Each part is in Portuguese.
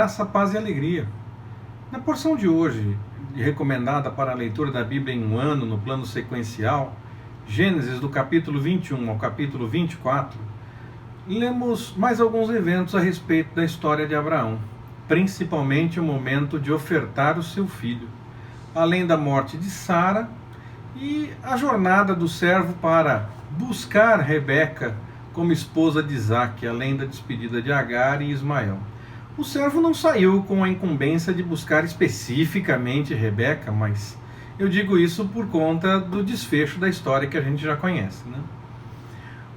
graça, paz e alegria. Na porção de hoje, recomendada para a leitura da Bíblia em um ano, no plano sequencial, Gênesis do capítulo 21 ao capítulo 24, lemos mais alguns eventos a respeito da história de Abraão, principalmente o momento de ofertar o seu filho, além da morte de Sara e a jornada do servo para buscar Rebeca como esposa de Isaque, além da despedida de Agar e Ismael. O servo não saiu com a incumbência de buscar especificamente Rebeca, mas eu digo isso por conta do desfecho da história que a gente já conhece, né?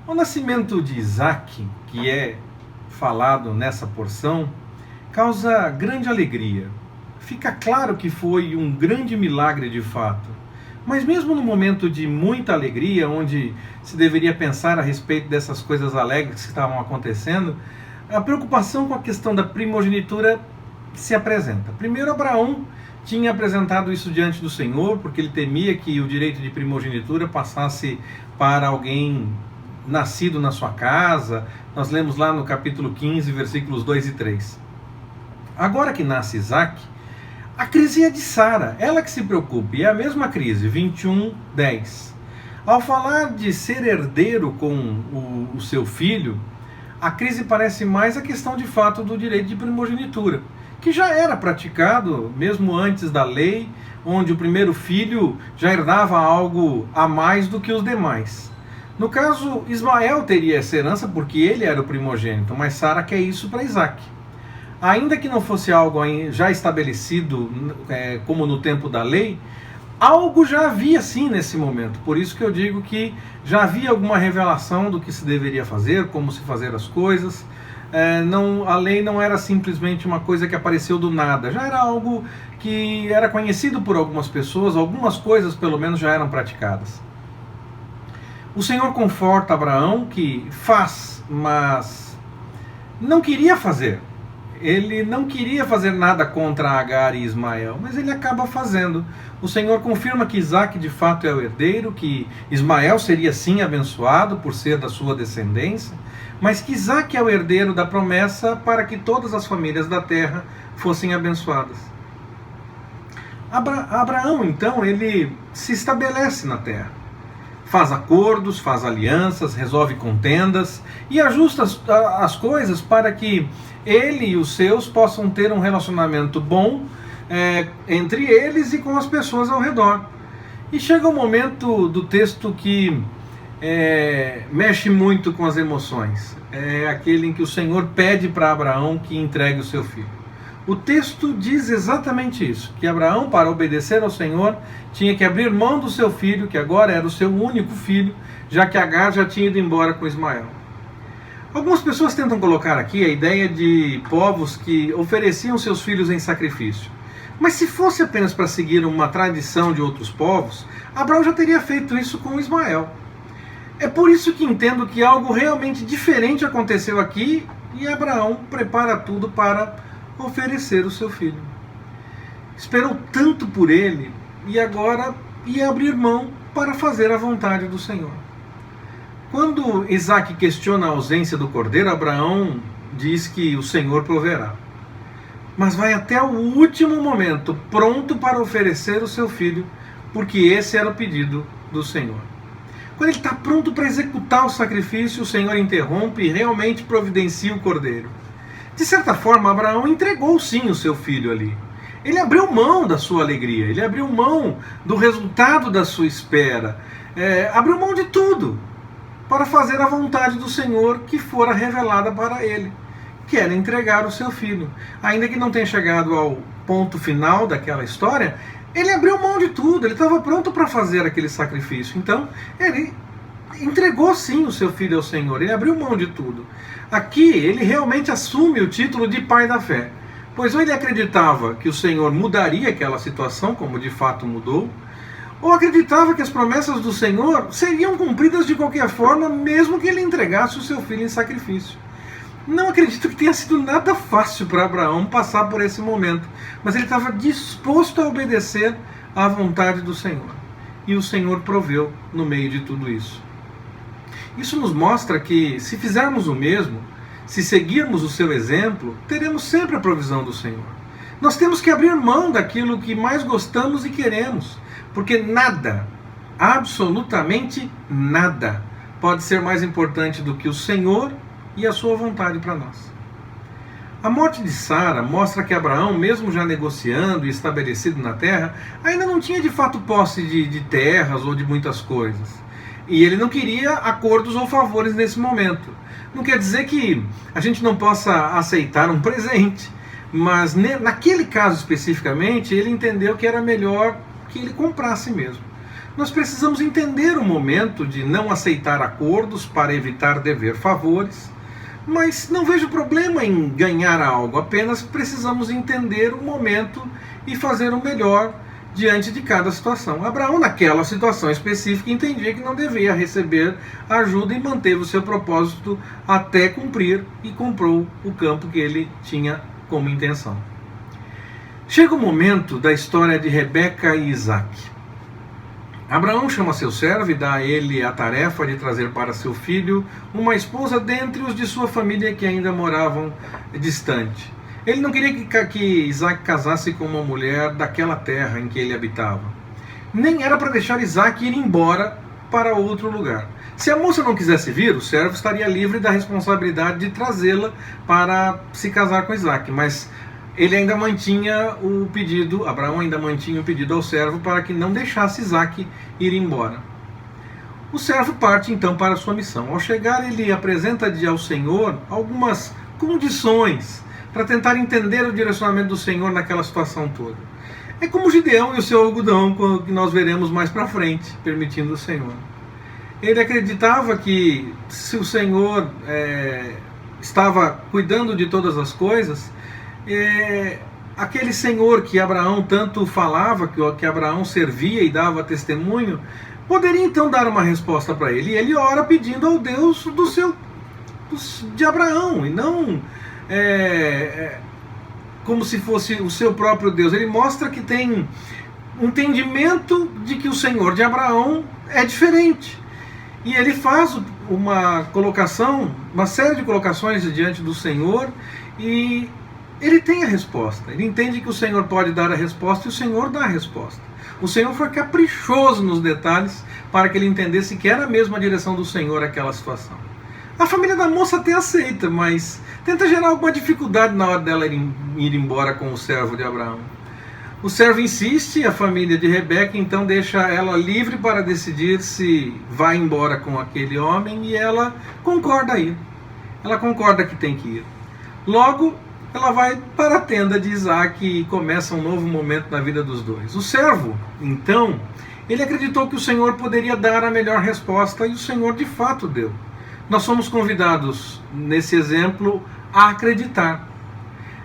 O nascimento de Isaque, que é falado nessa porção, causa grande alegria. Fica claro que foi um grande milagre de fato. Mas mesmo no momento de muita alegria, onde se deveria pensar a respeito dessas coisas alegres que estavam acontecendo, a preocupação com a questão da primogenitura se apresenta. Primeiro, Abraão tinha apresentado isso diante do Senhor, porque ele temia que o direito de primogenitura passasse para alguém nascido na sua casa. Nós lemos lá no capítulo 15, versículos 2 e 3. Agora que nasce Isaque, a crise é de Sara, ela que se preocupa, e é a mesma crise, 21, 10. Ao falar de ser herdeiro com o seu filho, a crise parece mais a questão de fato do direito de primogenitura, que já era praticado mesmo antes da lei, onde o primeiro filho já herdava algo a mais do que os demais. No caso, Ismael teria essa herança porque ele era o primogênito, mas Sara quer isso para Isaque. Ainda que não fosse algo já estabelecido como no tempo da lei, algo já havia sim nesse momento. Por isso que eu digo que já havia alguma revelação do que se deveria fazer, como se fazer as coisas. A lei não era simplesmente uma coisa que apareceu do nada, já era algo que era conhecido por algumas pessoas, algumas coisas pelo menos já eram praticadas. O Senhor conforta Abraão que faz, mas não queria fazer. Ele não queria fazer nada contra Agar e Ismael, mas ele acaba fazendo. O Senhor confirma que Isaque de fato é o herdeiro, que Ismael seria sim abençoado por ser da sua descendência, mas que Isaque é o herdeiro da promessa para que todas as famílias da terra fossem abençoadas. Abraão, então, ele se estabelece na terra. Faz acordos, faz alianças, resolve contendas e ajusta as coisas para que ele e os seus possam ter um relacionamento bom entre eles e com as pessoas ao redor. E chega um momento do texto que mexe muito com as emoções. É aquele em que o Senhor pede para Abraão que entregue o seu filho. O texto diz exatamente isso, que Abraão, para obedecer ao Senhor, tinha que abrir mão do seu filho, que agora era o seu único filho, já que Agar já tinha ido embora com Ismael. Algumas pessoas tentam colocar aqui a ideia de povos que ofereciam seus filhos em sacrifício. Mas se fosse apenas para seguir uma tradição de outros povos, Abraão já teria feito isso com Ismael. É por isso que entendo que algo realmente diferente aconteceu aqui e Abraão prepara tudo para oferecer o seu filho. Esperou tanto por ele e agora ia abrir mão para fazer a vontade do Senhor. Quando Isaque questiona a ausência do cordeiro, Abraão diz que o Senhor proverá. Mas vai até o último momento pronto para oferecer o seu filho, porque esse era o pedido do Senhor. Quando ele está pronto para executar o sacrifício, o Senhor interrompe e realmente providencia o cordeiro. De certa forma, Abraão entregou sim o seu filho ali. Ele abriu mão da sua alegria, ele abriu mão do resultado da sua espera, abriu mão de tudo para fazer a vontade do Senhor que fora revelada para ele, que era entregar o seu filho. Ainda que não tenha chegado ao ponto final daquela história, ele abriu mão de tudo, ele estava pronto para fazer aquele sacrifício. Então, ele entregou sim o seu filho ao Senhor, ele abriu mão de tudo. Aqui ele realmente assume o título de pai da fé, pois ou ele acreditava que o Senhor mudaria aquela situação, como de fato mudou, ou acreditava que as promessas do Senhor seriam cumpridas de qualquer forma, mesmo que ele entregasse o seu filho em sacrifício. Não acredito que tenha sido nada fácil para Abraão passar por esse momento, mas ele estava disposto a obedecer à vontade do Senhor. E o Senhor proveu no meio de tudo isso. Isso nos mostra que, se fizermos o mesmo, se seguirmos o seu exemplo, teremos sempre a provisão do Senhor. Nós temos que abrir mão daquilo que mais gostamos e queremos, porque nada, absolutamente nada, pode ser mais importante do que o Senhor e a sua vontade para nós. A morte de Sara mostra que Abraão, mesmo já negociando e estabelecido na terra, ainda não tinha de fato posse de terras ou de muitas coisas. E ele não queria acordos ou favores nesse momento. Não quer dizer que a gente não possa aceitar um presente, mas naquele caso especificamente, ele entendeu que era melhor que ele comprasse mesmo. Nós precisamos entender o momento de não aceitar acordos para evitar dever favores, mas não vejo problema em ganhar algo, apenas precisamos entender o momento e fazer o melhor diante de cada situação. Abraão, naquela situação específica, entendia que não devia receber ajuda e manteve o seu propósito até cumprir e comprou o campo que ele tinha como intenção. Chega o momento da história de Rebeca e Isaac. Abraão chama seu servo e dá a ele a tarefa de trazer para seu filho uma esposa dentre os de sua família que ainda moravam distante. Ele não queria que Isaac casasse com uma mulher daquela terra em que ele habitava. Nem era para deixar Isaac ir embora para outro lugar. Se a moça não quisesse vir, o servo estaria livre da responsabilidade de trazê-la para se casar com Isaac, mas ele ainda mantinha o pedido, Abraão ainda mantinha o pedido ao servo para que não deixasse Isaac ir embora. O servo parte então para a sua missão. Ao chegar, ele apresenta ao Senhor algumas condições para tentar entender o direcionamento do Senhor naquela situação toda. É como Gideão e o seu algodão, que nós veremos mais para frente, permitindo o Senhor. Ele acreditava que se o Senhor estava cuidando de todas as coisas, aquele Senhor que Abraão tanto falava, que Abraão servia e dava testemunho, poderia então dar uma resposta para ele. E ele ora pedindo ao Deus de Abraão, e não como se fosse o seu próprio Deus. Ele mostra que tem um entendimento de que o Senhor de Abraão é diferente. E ele faz uma série de colocações diante do Senhor, e ele tem a resposta. Ele entende que o Senhor pode dar a resposta e o Senhor dá a resposta. O Senhor foi caprichoso nos detalhes para que ele entendesse que era mesmo a direção do Senhor aquela situação. A família da moça até aceita, mas tenta gerar alguma dificuldade na hora dela ir embora com o servo de Abraão. O servo insiste, a família de Rebeca então deixa ela livre para decidir se vai embora com aquele homem, e ela concorda a ir. Ela concorda que tem que ir. Logo, ela vai para a tenda de Isaac e começa um novo momento na vida dos dois. O servo, então, ele acreditou que o Senhor poderia dar a melhor resposta, e o Senhor de fato deu. Nós somos convidados, nesse exemplo, a acreditar.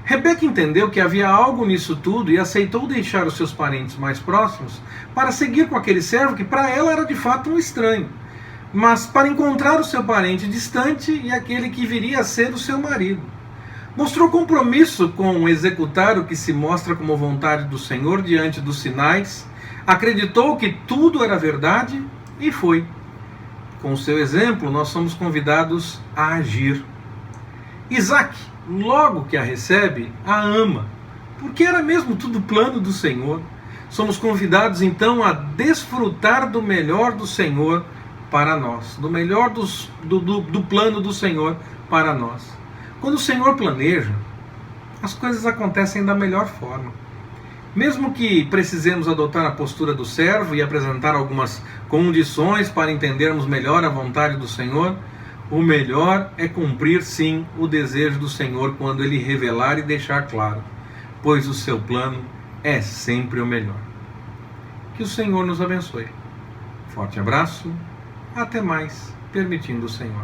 Rebeca entendeu que havia algo nisso tudo e aceitou deixar os seus parentes mais próximos para seguir com aquele servo que para ela era de fato um estranho, mas para encontrar o seu parente distante e aquele que viria a ser o seu marido. Mostrou compromisso com executar o que se mostra como vontade do Senhor diante dos sinais, acreditou que tudo era verdade e foi. Com o seu exemplo, nós somos convidados a agir. Isaac, logo que a recebe, a ama, porque era mesmo tudo plano do Senhor. Somos convidados então a desfrutar do melhor do Senhor para nós, do melhor do plano do Senhor para nós. Quando o Senhor planeja, as coisas acontecem da melhor forma. Mesmo que precisemos adotar a postura do servo e apresentar algumas condições para entendermos melhor a vontade do Senhor, o melhor é cumprir sim o desejo do Senhor quando Ele revelar e deixar claro, pois o seu plano é sempre o melhor. Que o Senhor nos abençoe. Forte abraço, até mais, permitindo o Senhor.